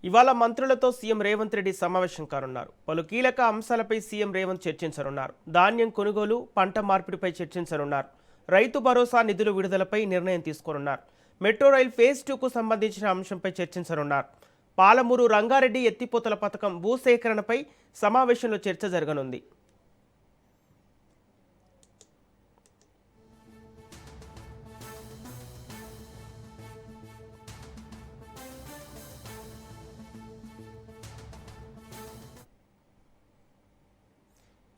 ఇవాళ మంత్రులతో సీఎం రేవంత్ రెడ్డి సమావేశం కానున్నారు. పలు కీలక అంశాలపై సీఎం రేవంత్ చర్చించనున్నారు. ధాన్యం కొనుగోలు, పంట మార్పిడిపై చర్చించనున్నారు. రైతు భరోసా నిధుల విడుదలపై నిర్ణయం తీసుకోనున్నారు. మెట్రో రైల్ ఫేజ్ 2కు సంబంధించిన అంశంపై చర్చించనున్నారు. పాలమూరు రంగారెడ్డి ఎత్తిపోతల పథకం భూసేకరణపై సమావేశంలో చర్చ జరగనుంది.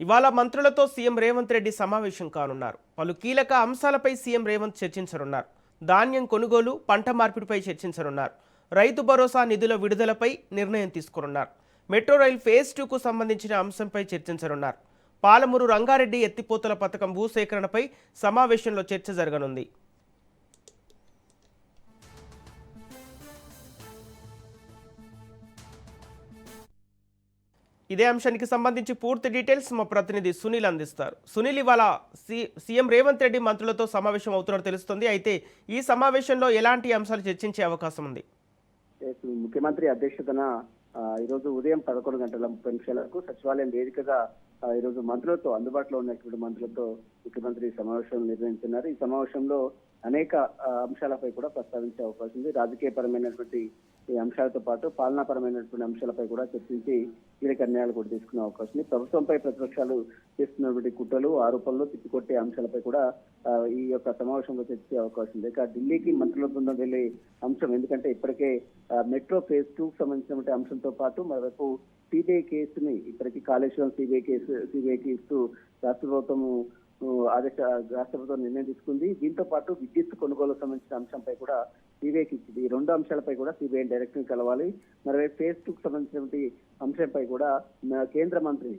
ఇవాళ మంత్రులతో సీఎం రేవంత్ రెడ్డి సమావేశం కానున్నారు. పలు కీలక అంశాలపై సీఎం రేవంత్ చర్చించనున్నారు. ధాన్యం కొనుగోలు, పంట మార్పిడిపై చర్చించనున్నారు. రైతు భరోసా నిధుల విడుదలపై నిర్ణయం తీసుకోనున్నారు. మెట్రో రైల్ ఫేజ్ 2కు సంబంధించిన అంశంపై చర్చించనున్నారు. పాలమూరు రంగారెడ్డి ఎత్తిపోతల పథకం భూసేకరణపై సమావేశంలో చర్చ జరగనుంది. ఇదే అంశానికి సంబంధించి పూర్తి డీటెయిల్స్ మా ప్రతినిధి సునీల్ అందిస్తారు. సునీల్, ఇవాళ సీఎం రేవంత్ రెడ్డి మంత్రులతో సమావేశం అవుతున్నట్టు తెలుస్తుంది. అయితే ఈ సమావేశంలో ఎలాంటి అంశాలు చర్చించే అవకాశం ఉంది? ముఖ్యమంత్రి అధ్యక్షతన ఈరోజు ఉదయం 11:30 సచివాలయం వేదికగా ఈరోజు మంత్రులతో అందుబాటులో ఉన్నటువంటి మంత్రులతో ముఖ్యమంత్రి సమావేశం నిర్వహించున్నారు. ఈ సమావేశంలో అనేక అంశాలపై కూడా ప్రస్తావించే అవకాశం ఉంది. రాజకీయపరమైనటువంటి ఈ అంశాలతో పాటు పాలనాపరమైనటువంటి అంశాలపై కూడా చర్చించి కీలక నిర్ణయాలు కూడా తీసుకునే అవకాశం ఉంది. ప్రభుత్వంపై ప్రతిపక్షాలు చేస్తున్నటువంటి కుట్రలు, ఆరోపణలు తిప్పికొట్టే అంశాలపై కూడా ఈ యొక్క సమావేశంలో చర్చించే అవకాశం ఉంది. ఇక ఢిల్లీకి మంత్రుల బృందం వెళ్లే అంశం, ఎందుకంటే ఇప్పటికే మెట్రో ఫేజ్ 2కు సంబంధించినటువంటి అంశంతో పాటు మరోవైపు సిబిఐ కేసుని ఇప్పటికీ కాళేశ్వరం సిబిఐకి ఇస్తూ రాష్ట్ర ప్రభుత్వం రాష్ట్ర ప్రభుత్వం నిర్ణయం తీసుకుంది. దీంతో పాటు విద్యుత్ కొనుగోలుకు సంబంధించిన అంశంపై కూడా సిబిఐకి ఇచ్చింది. ఈ రెండు అంశాలపై కూడా సిబిఐ డైరెక్ట్ కలవాలి. మరోవైపు ఫేజ్ 2కు సంబంధించినటువంటి అంశంపై కూడా కేంద్ర మంత్రి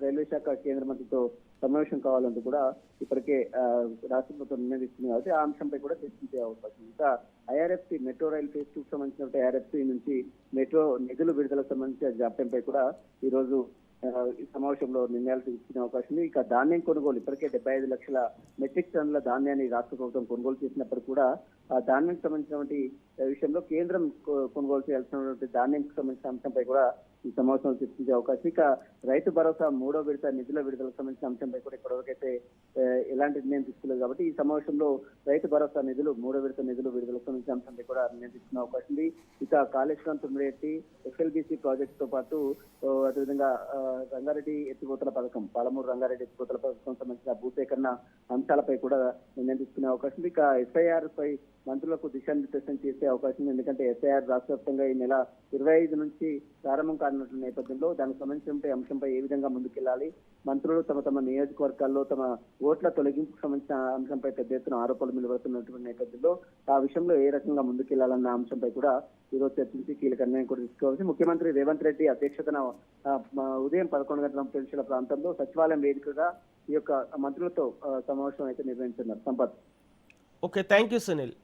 రైల్వే శాఖ కేంద్ర మంత్రితో సమావేశం కావాలంటూ కూడా ఇప్పటికే రాష్ట్ర ప్రభుత్వం నిర్ణయం తీసుకుంది. కాబట్టి ఆ అంశంపై కూడా చర్చించే అవకాశం. ఇంకా ఐఆర్ఎఫ్సి మెట్రో రైల్ ఫేజ్ 2కు సంబంధించినటువంటి ఐఆర్ఎఫ్సి నుంచి మెట్రో నిధులు విడుదలకు సంబంధించిన జాప్యంపై కూడా ఈ రోజు ఈ సమావేశంలో నిర్ణయాలు తీసుకునే అవకాశం ఉంది. ఇక ధాన్యం కొనుగోలు, ఇప్పటికే 75 లక్షల మెట్రిక్ టన్నుల ధాన్యాన్ని రాష్ట్ర ప్రభుత్వం కొనుగోలు చేసినప్పుడు కూడా ఆ ధాన్యానికి సంబంధించినటువంటి విషయంలో కేంద్రం కొనుగోలు చేయాల్సినటువంటి ధాన్యానికి సంబంధించిన అంశంపై కూడా ఈ సమావేశంలో చర్చించే అవకాశం. ఇక రైతు భరోసా 3వ విడత నిధుల విడుదలకు సంబంధించిన అంశంపై కూడా ఇప్పటివరకైతే ఎలాంటి నిర్ణయం తీసుకోలేదు. కాబట్టి ఈ సమావేశంలో రైతు భరోసా నిధులు 3వ విడత నిధులు విడుదలకు సంబంధించిన అంశంపై కూడా నిర్ణయం తీసుకునే అవకాశం ఉంది. ఇక కాళేశ్వరం తుమ్మిరెడ్డి ఎస్ఎల్బిసి ప్రాజెక్టు తో పాటు అదేవిధంగా రంగారెడ్డి ఎత్తిపోతల పథకం, పాలమూరు రంగారెడ్డి ఎత్తిపోతల పథకం సంబంధించిన భూసేకరణ అంశాలపై కూడా నిర్ణయం తీసుకునే అవకాశం ఉంది. ఇక ఎస్ఐఆర్ పై మంత్రులకు దిశానిర్దేశం చేసే అవకాశం ఉంది. ఎందుకంటే ఎస్ఐఆర్ రాష్ట్ర వ్యాప్తంగా ఈ నెల 25 నుంచి ప్రారంభం కానున్న నేపథ్యంలో దానికి సంబంధించిన అంశంపై ఏ విధంగా ముందుకెళ్లాలి, మంత్రులు తమ తమ నియోజకవర్గాల్లో తమ ఓట్ల తొలగింపుకు సంబంధించిన అంశంపై పెద్ద ఎత్తున ఆరోపణలు వెలువడుతున్నటువంటి నేపథ్యంలో ఆ విషయంలో ఏ రకంగా ముందుకెళ్లాలన్న అంశంపై కూడా ఈరోజు చర్చించి కీలక నిర్ణయం కూడా తీసుకోవాల్సి ముఖ్యమంత్రి రేవంత్ రెడ్డి అధ్యక్షతన ఉదయం 11:30 ప్రాంతంలో సచివాలయం వేదికగా ఈ యొక్క మంత్రులతో సమావేశం అయితే నిర్వహించున్నారు. Sampath. Okay, thank you Sunil.